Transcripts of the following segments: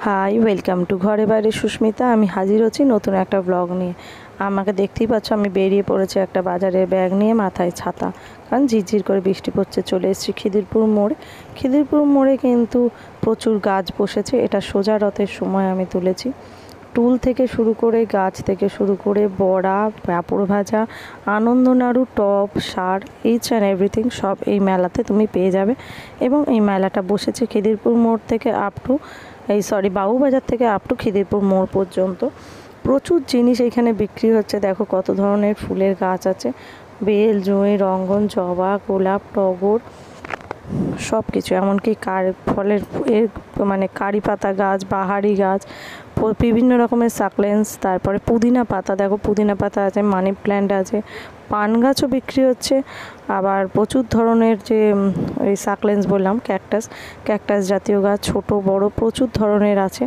High, welcome to ঘরে বাইরে সুস্মিতা। আমি হাজির হচ্ছি নতুন একটা ব্লগ নিয়ে। আমাকে দেখতেই পাচ্ছ, আমি বেরিয়ে পড়েছি একটা বাজারে ব্যাগ নিয়ে, মাথায় ছাতা, কারণ ঝিরঝির করে বৃষ্টি পড়ছে। চলে এসেছি খিদিরপুর মোড়ে। খিদিরপুর মোড়ে কিন্তু প্রচুর গাছ বসেছে। এটা সোজা রথের সময় আমি তুলেছি। টুল থেকে শুরু করে, গাছ থেকে শুরু করে, বড়া, পাঁপড় ভাজা, আনন্দ নাড়ু, টপ, সার, ইচ অ্যান্ড এভরিথিং সব এই মেলাতে তুমি পেয়ে যাবে। এবং এই মেলাটা বসেছে খিদিরপুর মোড় থেকে বাবুবাজার থেকে আপ টু খিদিরপুর মোড় পর্যন্ত। প্রচুর জিনিস এখানে বিক্রি হচ্ছে। দেখো কত ধরনের ফুলের গাছ আছে, বেল, জুঁই, রঙ্গন, জবা, গোলাপ, টগর, সব কিছু। এমনকি ফলের কারি পাতা গাছ, বাহারি গাছ, বিভিন্ন রকমের সাকলেন্স, তারপরে পুদিনা পাতা। দেখো পুদিনা পাতা আছে, মানি প্ল্যান্ট আছে, পান গাছও বিক্রি হচ্ছে। আবার প্রচুর ধরনের যে এই সাকলেন্স বললাম, ক্যাকটাস জাতীয় গাছ, ছোট বড় প্রচুর ধরনের আছে।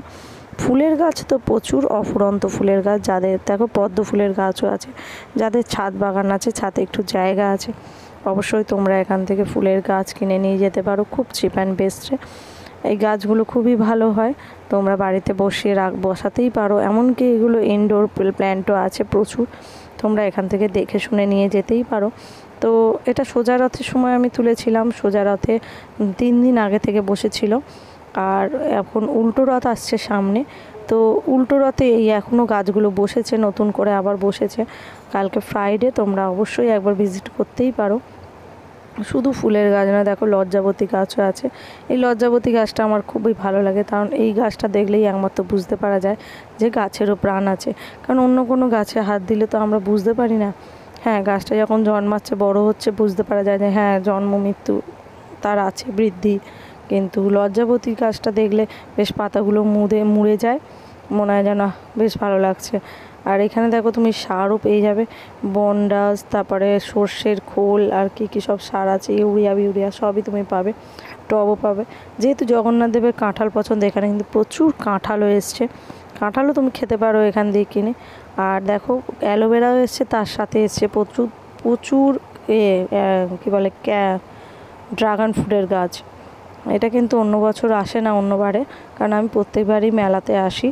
ফুলের গাছ তো প্রচুর, অফুরন্ত ফুলের গাছ। যাদের দেখো পদ্ম ফুলের গাছও আছে। যাদের ছাদ বাগান আছে, ছাদে একটু জায়গা আছে, অবশ্যই তোমরা এখান থেকে ফুলের গাছ কিনে নিয়ে যেতে পারো, খুব চিপ অ্যান্ড বেস্টে। এই গাছগুলো খুবই ভালো হয়, তোমরা বাড়িতে বসাতেই পারো। এমনকি এগুলো ইনডোর প্ল্যান্টও আছে প্রচুর, তোমরা এখান থেকে দেখে শুনে নিয়ে যেতেই পারো। তো এটা সোজা রথের সময় আমি তুলেছিলাম। সোজা রথে 3 দিন আগে থেকে বসেছিল। আর এখন উল্টো রথ আসছে সামনে। তো উল্টো রথে এই এখনও গাছগুলো বসেছে, নতুন করে আবার বসেছে। কালকে ফ্রাইডে, তোমরা অবশ্যই একবার ভিজিট করতেই পারো। শুধু ফুলের গাছ না, দেখো লজ্জাবতী গাছও আছে। এই লজ্জাবতী গাছটা আমার খুবই ভালো লাগে, কারণ এই গাছটা দেখলেই একমাত্র বুঝতে পারা যায় যে গাছেরও প্রাণ আছে। কারণ অন্য কোনো গাছে হাত দিলে তো আমরা বুঝতে পারি না। হ্যাঁ, গাছটা যখন জন্মাচ্ছে, বড় হচ্ছে, বুঝতে পারা যায় যে হ্যাঁ, জন্ম মৃত্যু তার আছে, বৃদ্ধি। কিন্তু লজ্জাবতী গাছটা দেখলে বেশ পাতাগুলো মুড়ে যায়, মনে হয় যেন বেশ ভালো লাগছে। আর এখানে দেখো তুমি সারও পেয়ে যাবে, বনডাস, তারপরে সর্ষের খোল, আর কি সব সার আছে, ইউরিয়া সবই তুমি পাবে। টবও পাবে। যেহেতু জগন্নাথ দেবের কাঁঠাল পছন্দ, এখানে কিন্তু প্রচুর কাঁঠালও এসছে। কাঁঠালও তুমি খেতে পারো এখান দিয়ে কিনে। আর দেখো অ্যালোভেরাও এসছে, তার সাথে এসছে প্রচুর প্রচুর কী বলে ড্রাগন ফ্রুটের গাছ। এটা কিন্তু অন্য বছর আসে না, অন্যবারে, কারণ আমি প্রত্যেকবারই মেলাতে আসি।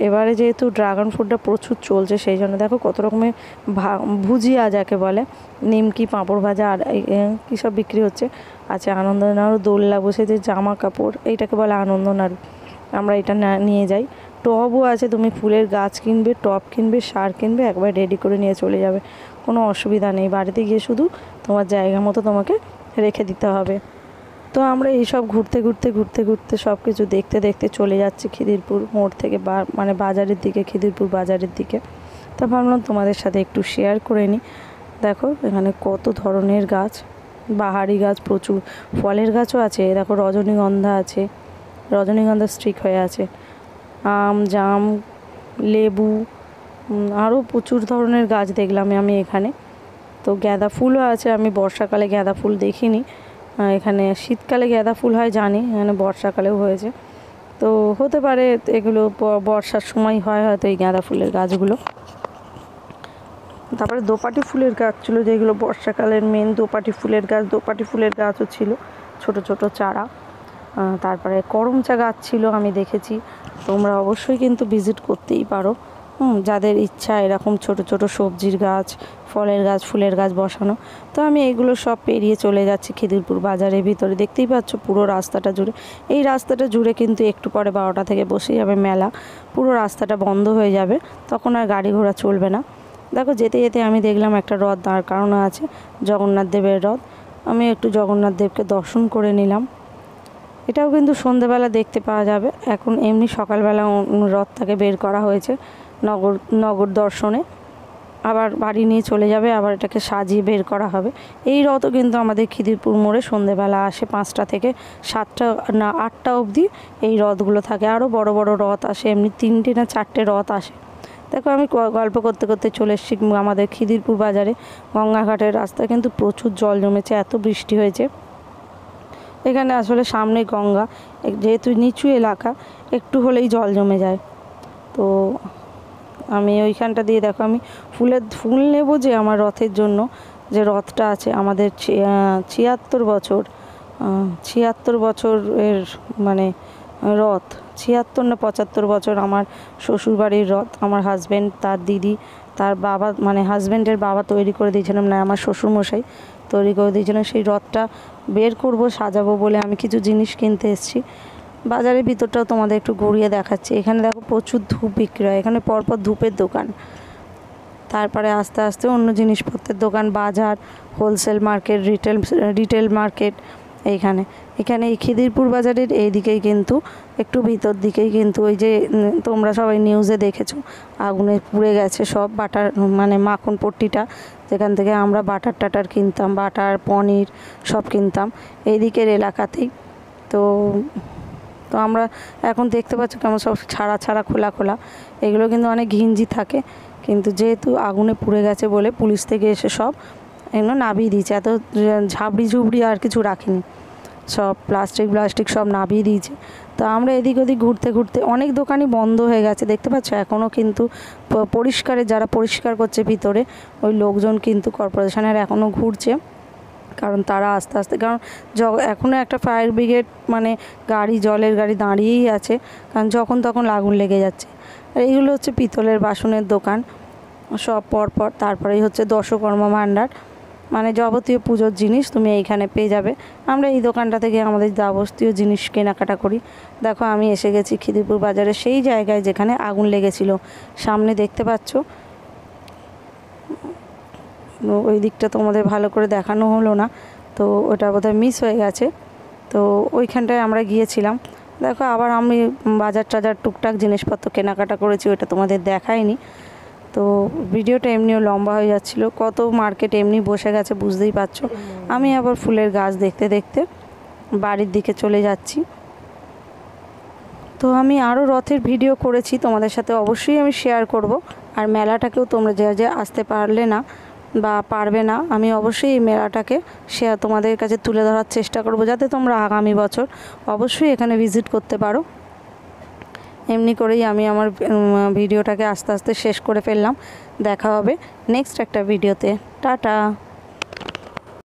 এবারে যেহেতু ড্রাগন ফ্রুটটা প্রচুর চলছে, সেই জন্য দেখো কত রকমের ভুজিয়া যাকে বলে, নিমকি, পাঁপড় ভাজা, আর কী সব বিক্রি হচ্ছে। আচ্ছা, আনন্দ নাড়ু, দোলনা বসে যে জামা কাপড়, এইটাকে বলে আনন্দ নাড়ু। আমরা এটা নিয়ে যাই। টবও আছে, তুমি ফুলের গাছ কিনবে, টব কিনবে, সার কিনবে, একবার রেডি করে নিয়ে চলে যাবে, কোনো অসুবিধা নেই। বাড়িতে গিয়ে শুধু তোমার জায়গা মতো তোমাকে রেখে দিতে হবে। তো আমরা এইসব ঘুরতে ঘুরতে সব কিছু দেখতে দেখতে চলে যাচ্ছি খিদিরপুর মোড় থেকে বাজারের দিকে, খিদিরপুর বাজারের দিকে। তা ভাবলাম তোমাদের সাথে একটু শেয়ার করে নিই। দেখো এখানে কত ধরনের গাছ, বাহারি গাছ, প্রচুর ফলের গাছও আছে। দেখো রজনীগন্ধা আছে, রজনীগন্ধা স্টিক হয়ে আছে, আম, জাম, লেবু, আরও প্রচুর ধরনের গাছ দেখলাম আমি এখানে। তো গাঁদা ফুলও আছে। আমি বর্ষাকালে গাঁদা ফুল দেখিনি, এখানে শীতকালে গাঁদা ফুল হয় জানি, এখানে বর্ষাকালেও হয়েছে। তো হতে পারে এগুলো বর্ষার সময় হয় হয়তো এই গাঁদা ফুলের গাছগুলো। তারপরে দোপাটি ফুলের গাছ ছিল, যেগুলো বর্ষাকালের মেন দোপাটি ফুলের গাছও ছিল, ছোট ছোট চারা। তারপরে করমচা গাছ ছিল, আমি দেখেছি। তোমরা অবশ্যই কিন্তু ভিজিট করতেই পারো, যাদের ইচ্ছা এরকম ছোট ছোট সবজির গাছ, ফলের গাছ, ফুলের গাছ বসানো। তো আমি এগুলো সব পেরিয়ে চলে যাচ্ছি খিদিরপুর বাজারের ভিতরে। দেখতেই পাচ্ছ পুরো রাস্তাটা জুড়ে। এই রাস্তাটা জুড়ে কিন্তু একটু পরে 12টা থেকে বসে যাবে মেলা, পুরো রাস্তাটা বন্ধ হয়ে যাবে, তখন আর গাড়ি ঘোড়া চলবে না। দেখো যেতে যেতে আমি দেখলাম একটা রথ দাঁড় করানো আছে, জগন্নাথ দেবের রথ। আমি একটু জগন্নাথ দেবকে দর্শন করে নিলাম। এটাও কিন্তু সন্ধ্যেবেলা দেখতে পাওয়া যাবে। এখন এমনি সকালবেলা রথটাকে বের করা হয়েছে নগর দর্শনে, আবার বাড়ি নিয়ে চলে যাবে, আবার এটাকে সাজিয়ে বের করা হবে। এই রথও কিন্তু আমাদের খিদিরপুর মোড়ে সন্ধ্যেবেলা আসে, 5টা থেকে 7টা না 8টা অবধি এই রথগুলো থাকে। আরও বড় বড় রথ আসে, এমনি 3টে না 4টে রথ আসে। দেখো আমি গল্প করতে করতে চলে এসেছি আমাদের খিদিরপুর বাজারে। গঙ্গাঘাটের রাস্তায় কিন্তু প্রচুর জল জমেছে, এত বৃষ্টি হয়েছে। এখানে আসলে সামনে গঙ্গা, যেহেতু নিচু এলাকা, একটু হলেই জল জমে যায়। তো আমি ওইখানটা দিয়ে দেখো আমি ফুল নেব, যে আমার রথের জন্য যে রথটা আছে আমাদের 76 বছর 76 বছরের রথ। 76 না 75 বছর আমার শ্বশুরবাড়ির রথ। আমার হাজব্যান্ড, তার দিদি, তার বাবা, মানে হাজব্যান্ডের বাবা তৈরি করে দিয়েছিলাম, না আমার শ্বশুরমশাই তৈরি করে দিয়েছিলেন। সেই রথটা বের করব, সাজাবো বলে আমি কিছু জিনিস কিনতে এসেছি। বাজারের ভিতরটাও তোমাদের একটু ঘুরিয়ে দেখাচ্ছি। এখানে দেখো প্রচুর ধূপ বিক্রি হয়, এখানে পরপর ধূপের দোকান, তারপরে আস্তে আস্তে অন্য জিনিসপত্রের দোকান, বাজার, হোলসেল মার্কেট, রিটেল মার্কেট। এখানে এই খিদিরপুর বাজারের এইদিকেই কিন্তু একটু ভিতর দিকেই কিন্তু ওই যে তোমরা সবাই নিউজে দেখেছো আগুনে পুড়ে গেছে সব বাটার, মানে মাখন পট্টিটা, যেখান থেকে আমরা বাটার টাটার কিনতাম, বাটার পনির সব কিনতাম এইদিকের এলাকাতেই। তো তো আমরা এখন দেখতে পাচ্ছ কেমন সব ছাড়া খোলা, এগুলো কিন্তু অনেক ঘিঞ্জি থাকে, কিন্তু যেহেতু আগুনে পুড়ে গেছে বলে পুলিশ থেকে এসে সব এগুলো নাবিয়ে দিয়েছে। এত ঝুবড়ি আর কিছু রাখেনি, সব প্লাস্টিক সব নাবিয়ে দিয়েছে। তো আমরা এদিক ওদিক ঘুরতে অনেক দোকানই বন্ধ হয়ে গেছে, দেখতে পাচ্ছ এখনও কিন্তু যারা পরিষ্কার করছে ভিতরে ওই লোকজন কিন্তু কর্পোরেশনের এখনও ঘুরছে, কারণ তারা আস্তে আস্তে, কারণ এখনও একটা ফায়ার ব্রিগেড মানে গাড়ি, জলের গাড়ি দাঁড়িয়েই আছে, কারণ যখন তখন আগুন লেগে যাচ্ছে। আর এইগুলো হচ্ছে পিতলের বাসনের দোকান সব পরপর। তারপরেই হচ্ছে দশকর্মা ভাণ্ডার, মানে যাবতীয় পুজোর জিনিস তুমি এইখানে পেয়ে যাবে। আমরা এই দোকানটা থেকে আমাদের যাবতীয় জিনিস কেনাকাটা করি। দেখো আমি এসে গেছি খিদিরপুর বাজারে, সেই জায়গায় যেখানে আগুন লেগেছিল, সামনে দেখতে পাচ্ছ। ওই দিকটা তোমাদের ভালো করে দেখানো হলো না, তো ওটা বোধহয় মিস হয়ে গেছে। তো ওইখানটায় আমরা গিয়েছিলাম। দেখো আবার আমি বাজার টাজার টুকটাক জিনিসপত্র কেনাকাটা করেছি, ওটা তোমাদের দেখাইনি। তো ভিডিওটা এমনিও লম্বা হয়ে যাচ্ছিলো, কত মার্কেট এমনি বসে গেছে বুঝতেই পারছো। আমি আবার ফুলের গাছ দেখতে দেখতে বাড়ির দিকে চলে যাচ্ছি। তো আমি আরও রথের ভিডিও করেছি, তোমাদের সাথে অবশ্যই আমি শেয়ার করব। আর মেলাটাকেও তোমরা যে আসতে পারলে না বা পারবে না, আমি অবশ্যই এই মেলাটাকে তোমাদের কাছে তুলে ধরার চেষ্টা করব, যাতে তোমরা আগামী বছর অবশ্যই এখানে ভিজিট করতে পারো। এমনি করেই আমি আমার ভিডিওটাকে আস্তে আস্তে শেষ করে ফেললাম। দেখা হবে নেক্সট একটা ভিডিওতে। টাটা।